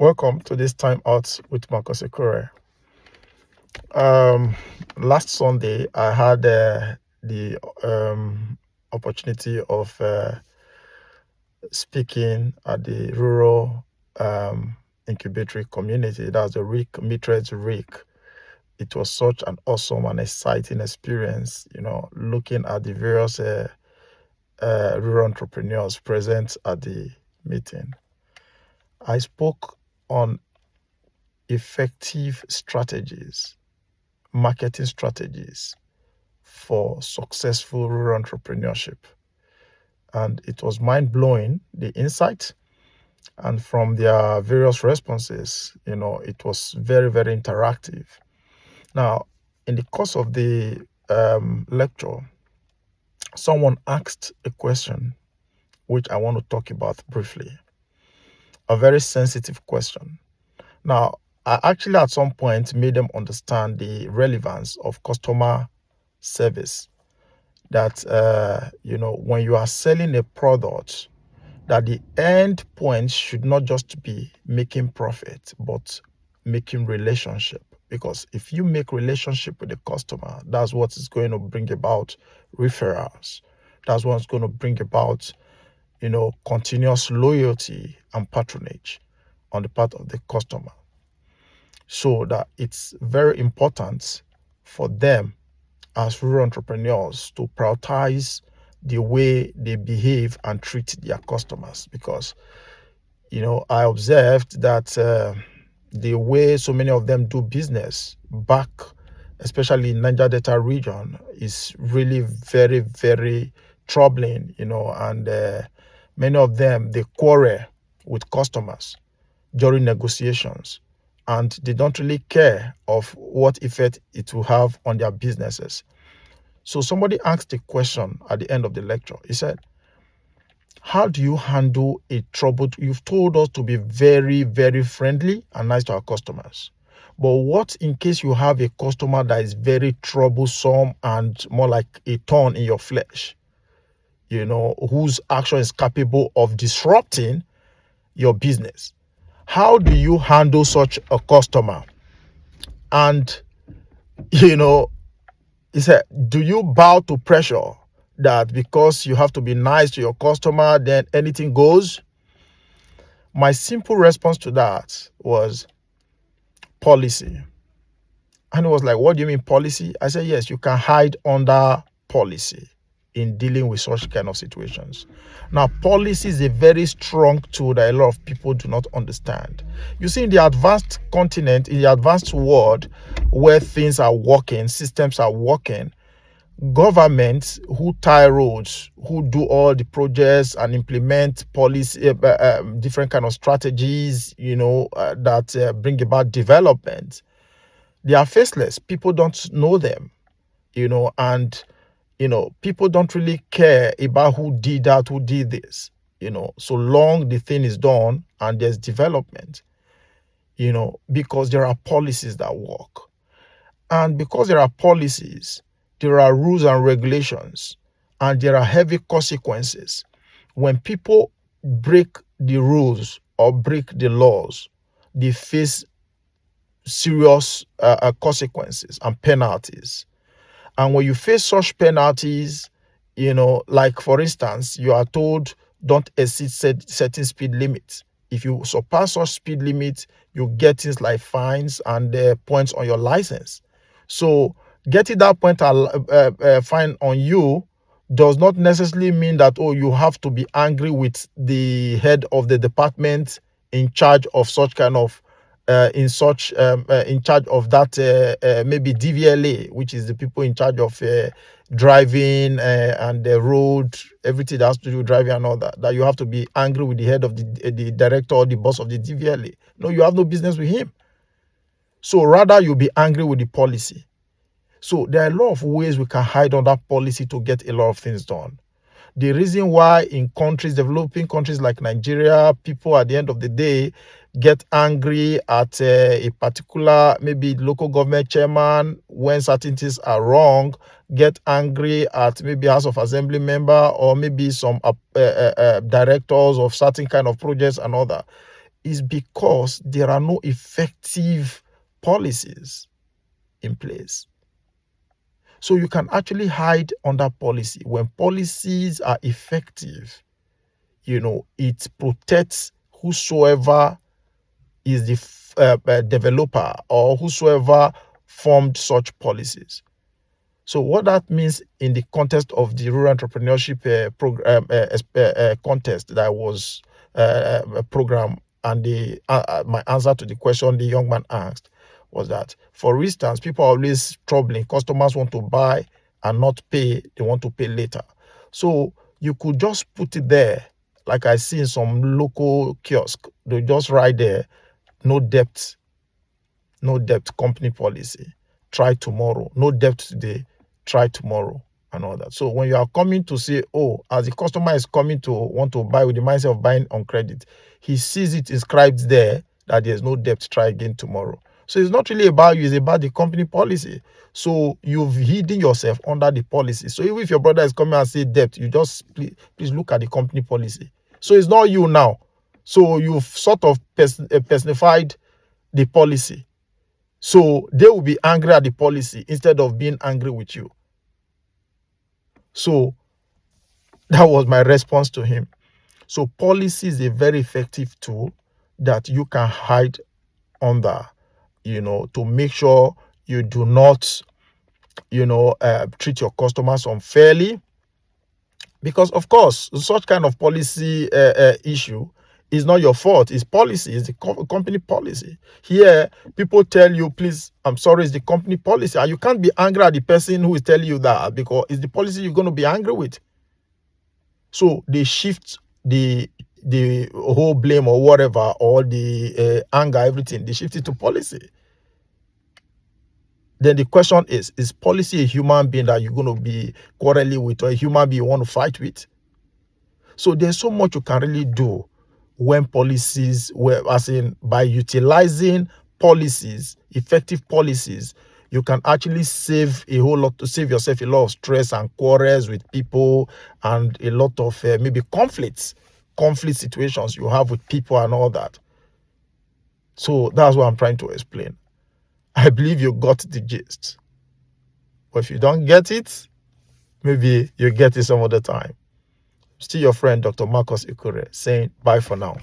Welcome to this time out with Marcus Ekure. Last Sunday, I had the opportunity of speaking at the rural incubatory community. That's the RIC, Mitred's RIC. It was such an awesome and exciting experience, looking at the various rural entrepreneurs present at the meeting. I spoke on effective strategies, marketing strategies for successful rural entrepreneurship. And it was mind-blowing, the insight. And from their various responses, it was very, very interactive. Now, in the course of the lecture, someone asked a question which I want to talk about briefly. A very sensitive question. Now, I actually at some point made them understand the relevance of customer service. That, when you are selling a product, that the end point should not just be making profit, but making relationship. Because if you make relationship with the customer, that's what is going to bring about referrals. That's what's going to bring about, continuous loyalty and patronage on the part of the customer. So that it's very important for them as rural entrepreneurs to prioritize the way they behave and treat their customers. Because, I observed that the way so many of them do business back, especially in Niger Delta region, is really very, very troubling, and many of them, they quarrel with customers during negotiations, and they don't really care of what effect it will have on their businesses. So somebody asked a question at the end of the lecture. He said, how do you handle a troubled? You've told us to be very, very friendly and nice to our customers. But what in case you have a customer that is very troublesome and more like a thorn in your flesh, whose action is capable of disrupting your business? How do you handle such a customer? And, he said, do you bow to pressure that because you have to be nice to your customer, then anything goes? My simple response to that was policy. And it was like, what do you mean policy? I said, yes, you can hide under policy in dealing with such kind of situations. Now, policy is a very strong tool that a lot of people do not understand. You see, in the advanced continent, in the advanced world, where things are working, systems are working, governments who tie roads, who do all the projects and implement policy, different kind of strategies, that bring about development, they are faceless. People don't know them, and people don't really care about who did that, who did this, so long the thing is done and there's development, because there are policies that work. And because there are policies, there are rules and regulations, and there are heavy consequences. When people break the rules or break the laws, they face serious consequences and penalties. And when you face such penalties, like for instance, you are told don't exceed certain speed limits. If you surpass such speed limits, you get things like fines and points on your license. So getting that point fine on you does not necessarily mean that, you have to be angry with the head of the department in charge of such kind of in charge of that maybe DVLA, which is the people in charge of driving and the road, everything that has to do with driving and all that you have to be angry with the head of the director or the boss of the DVLA. No, you have no business with him. So rather you be angry with the policy. So there are a lot of ways we can hide under policy to get a lot of things done. The reason why in developing countries like Nigeria, people at the end of the day get angry at a particular, maybe local government chairman when certain things are wrong, get angry at maybe House of Assembly member or maybe some directors of certain kind of projects and all that. is because there are no effective policies in place. So you can actually hide under policy. When policies are effective, it protects whosoever is the developer or whosoever formed such policies. So what that means in the context of the rural entrepreneurship program contest that was a program, and my answer to the question the young man asked was that, for instance, people are always troubling. Customers want to buy and not pay. They want to pay later. So you could just put it there, like I see in some local kiosk. They just write there, no debt company policy. Try tomorrow. No debt today. Try tomorrow, and all that. So when you are coming to say, oh, as the customer is coming to want to buy with the mindset of buying on credit, he sees it inscribed there that there's no debt, try again tomorrow. So it's not really about you, it's about the company policy. So you've hidden yourself under the policy. So even if your brother is coming and say debt, you just please look at the company policy. So it's not you now. So you've sort of personified the policy. So they will be angry at the policy instead of being angry with you. So that was my response to him. So policy is a very effective tool that you can hide under, to make sure you do not, treat your customers unfairly. Because, of course, such kind of policy issue is not your fault. It's policy. It's the company policy. Here, people tell you, please, I'm sorry, it's the company policy. And you can't be angry at the person who is telling you that, because it's the policy you're going to be angry with. So they shift the whole blame or whatever, or the anger, everything. They shift it to policy. Then the question is policy a human being that you're going to be quarreling with, or a human being you want to fight with? So there's so much you can really do when policies, by utilizing policies, effective policies, you can actually save yourself a lot of stress and quarrels with people, and a lot of maybe conflict situations you have with people and all that. So that's what I'm trying to explain. I believe you got the gist. But if you don't get it, maybe you'll get it some other time. Still your friend, Dr. Marcus Ikure, saying bye for now.